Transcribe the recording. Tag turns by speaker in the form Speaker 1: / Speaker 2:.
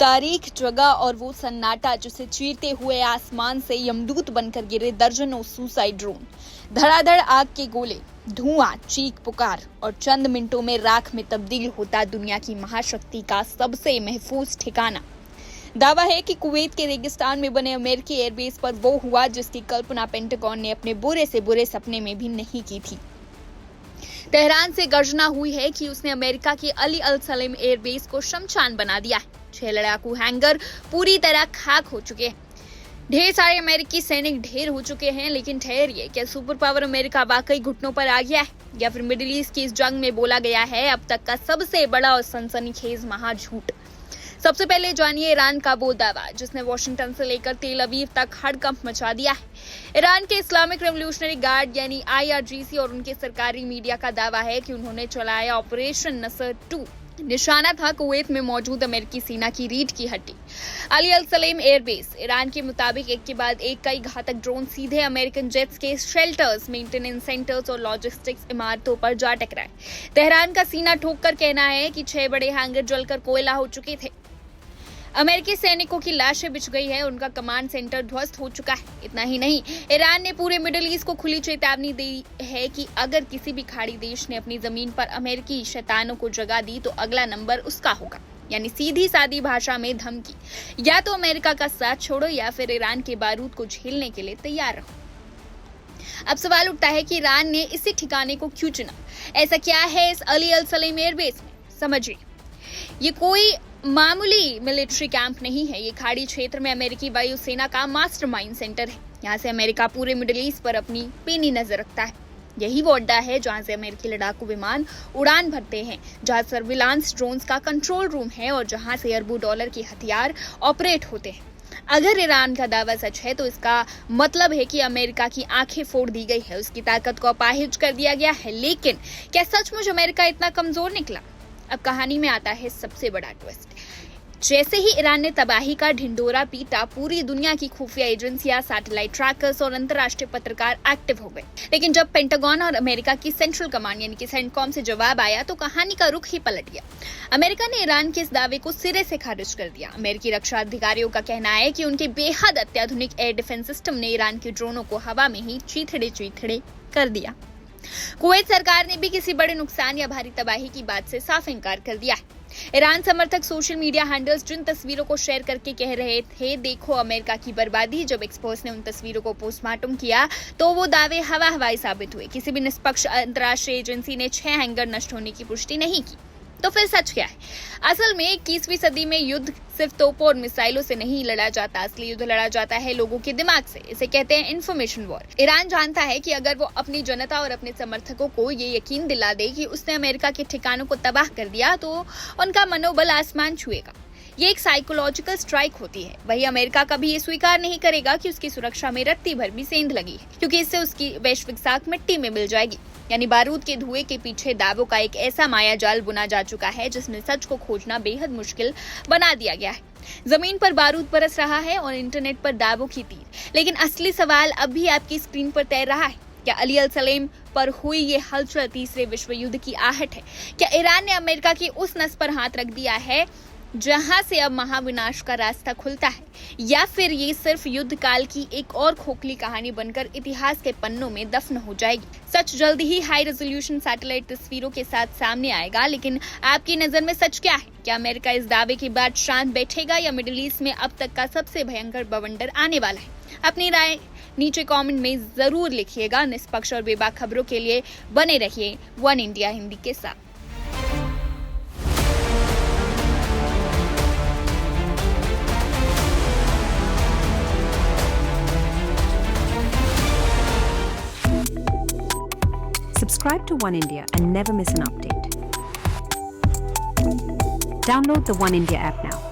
Speaker 1: तारीख, जगह और वो सन्नाटा जिसे चीरते हुए आसमान से यमदूत बनकर गिरे दर्जनों सुसाइड ड्रोन, धड़ाधड़ आग के गोले, धुआं, चीख पुकार और चंद मिनटों में राख में तब्दील होता दुनिया की महाशक्ति का सबसे महफूज ठिकाना। दावा है कि कुवैत के रेगिस्तान में बने अमेरिकी एयरबेस पर वो हुआ जिसकी कल्पना पेंटागन ने अपने बुरे से बुरे सपने में भी नहीं की थी। तेहरान से गर्जना हुई है कि उसने अमेरिका की अली अल सलेम एयरबेस को शमशान बना दिया है। 6 लड़ाकू हैंगर पूरी तरह खाक हो चुके हैं। ढेर सारे अमेरिकी सैनिक ढेर हो चुके हैं। लेकिन ठहरिए, क्या सुपर पावर अमेरिका वाकई घुटनों पर आ गया है या फिर मिडिल ईस्ट की इस जंग में बोला गया है अब तक का सबसे बड़ा और सनसनीखेज महाझूठ? सबसे पहले जानिए ईरान का वो दावा जिसने वॉशिंगटन से लेकर तेल अवीव तक हड़कंप मचा दिया है। ईरान के इस्लामिक रेवोल्यूशनरी गार्ड यानी IRGC और उनके सरकारी मीडिया का दावा है कि उन्होंने चलाया ऑपरेशन नसर 2। निशाना था कुवैत में मौजूद अमेरिकी सेना की रीढ़ की हड्डी अली अल सलेम एयरबेस। ईरान के मुताबिक एक के बाद एक कई घातक ड्रोन सीधे अमेरिकन जेट्स के शेल्टर्स, मेंटेनेंस सेंटर्स और लॉजिस्टिक्स इमारतों पर जा टकराए। तेहरान का सीना ठोक कर कहना है कि 6 बड़े हैंगर जलकर कोयला हो चुके थे। अमेरिकी सैनिकों की लाशें बिछ गई है, उनका कमांड सेंटर ध्वस्त हो चुका है। इतना ही नहीं, ईरान ने पूरे मिडिल ईस्ट को खुली चेतावनी दी है कि अगर किसी भी खाड़ी देश ने अपनी जमीन पर अमेरिकी शैतानों को जगह दी तो अगला नंबर उसका होगा। यानी सीधी सादी भाषा में धमकी, या तो अमेरिका का साथ छोड़ो या फिर ईरान के बारूद को झेलने के लिए तैयार रहो। अब सवाल उठता है कि ईरान ने इसी ठिकाने को क्यों चुना? ऐसा क्या है इस अली अल सलेम एयरबेस में? समझिए, ये कोई मामूली मिलिट्री कैंप नहीं है। ये खाड़ी क्षेत्र में अमेरिकी वायुसेना का मास्टरमाइंड सेंटर है। यहाँ से अमेरिका पूरे मिडिल ईस्ट पर अपनी पैनी नजर रखता है। यही वो अड्डा है जहाँ से अमेरिकी लड़ाकू विमान उड़ान भरते हैं, जहाँ सर्विलांस ड्रोन्स का कंट्रोल रूम है और जहाँ से अरबों डॉलर के हथियार ऑपरेट होते हैं। अगर ईरान का दावा सच है तो इसका मतलब है कि अमेरिका की आंखें फोड़ दी गई है, उसकी ताकत को अपाहिज कर दिया गया है। लेकिन क्या सचमुच अमेरिका इतना कमजोर निकला? अब कहानी में आता है सबसे बड़ा ट्विस्ट। जैसे ही ईरान ने तबाही का ढिंडोरा पीटा, पूरी दुनिया की खुफिया एजेंसियां, सैटेलाइट ट्रैकर्स और अंतर्राष्ट्रीय पत्रकार एक्टिव हो गए। लेकिन जब पेंटागन और अमेरिका की सेंट्रल कमांड यानी कि सेंटकॉम से जवाब आया तो कहानी का रुख ही पलट गया। अमेरिका ने ईरान के इस दावे को सिरे से खारिज कर दिया। अमेरिकी रक्षा अधिकारियों का कहना है कि उनके बेहद अत्याधुनिक एयर डिफेंस सिस्टम ने ईरान के ड्रोनों को हवा में ही चीथड़े कर दिया। कुवैत सरकार ने भी किसी बड़े नुकसान या भारी तबाही की बात से साफ इनकार कर दिया है। ईरान समर्थक सोशल मीडिया हैंडल्स जिन तस्वीरों को शेयर करके कह रहे थे देखो अमेरिका की बर्बादी, जब एक्सपर्ट्स ने उन तस्वीरों को पोस्टमार्टम किया तो वो दावे हवाई साबित हुए। किसी भी निष्पक्ष अंतर्राष्ट्रीय एजेंसी ने 6 हैंगर नष्ट होने की पुष्टि नहीं की। तो फिर सच क्या है? असल में 21वीं सदी में युद्ध सिर्फ तोपों और मिसाइलों से नहीं लड़ा जाता, असली युद्ध लड़ा जाता है लोगों के दिमाग से। इसे कहते हैं इन्फॉर्मेशन वॉर। ईरान जानता है कि अगर वो अपनी जनता और अपने समर्थकों को ये यकीन दिला दे कि उसने अमेरिका के ठिकानों को तबाह कर दिया तो उनका मनोबल आसमान छुएगा। ये एक साइकोलॉजिकल स्ट्राइक होती है। वही अमेरिका कभी ये स्वीकार नहीं करेगा कि उसकी सुरक्षा में रत्ती भर भी सेंध लगी है, क्योंकि इससे उसकी वैश्विक साख मिट्टी में मिल जाएगी। यानी बारूद के धुएं के पीछे दावों का एक ऐसा माया जाल बुना जा चुका है जिसमें सच को खोजना बेहद मुश्किल बना दिया गया है। जमीन पर बारूद बरस रहा है और इंटरनेट पर दावों की तीर। लेकिन असली सवाल अब भी आपकी स्क्रीन पर तैर रहा है। क्या अली अल सलेम पर हुई ये हलचल तीसरे विश्व युद्ध की आहट है? क्या ईरान ने अमेरिका की उस नस पर हाथ रख दिया है जहां से अब महाविनाश का रास्ता खुलता है? या फिर ये सिर्फ युद्ध काल की एक और खोखली कहानी बनकर इतिहास के पन्नों में दफन हो जाएगी? सच जल्द ही हाई रेजोल्यूशन सैटेलाइट तस्वीरों के साथ सामने आएगा। लेकिन आपकी नजर में सच क्या है? क्या अमेरिका इस दावे के बाद शांत बैठेगा या मिडिल ईस्ट में अब तक का सबसे भयंकर बवंडर आने वाला है? अपनी राय नीचे कमेंट में जरूर लिखिएगा। निष्पक्ष और बेबाक खबरों के लिए बने रहिए वन इंडिया हिंदी के साथ।
Speaker 2: Subscribe to One India and never miss an update. Download the One India app now.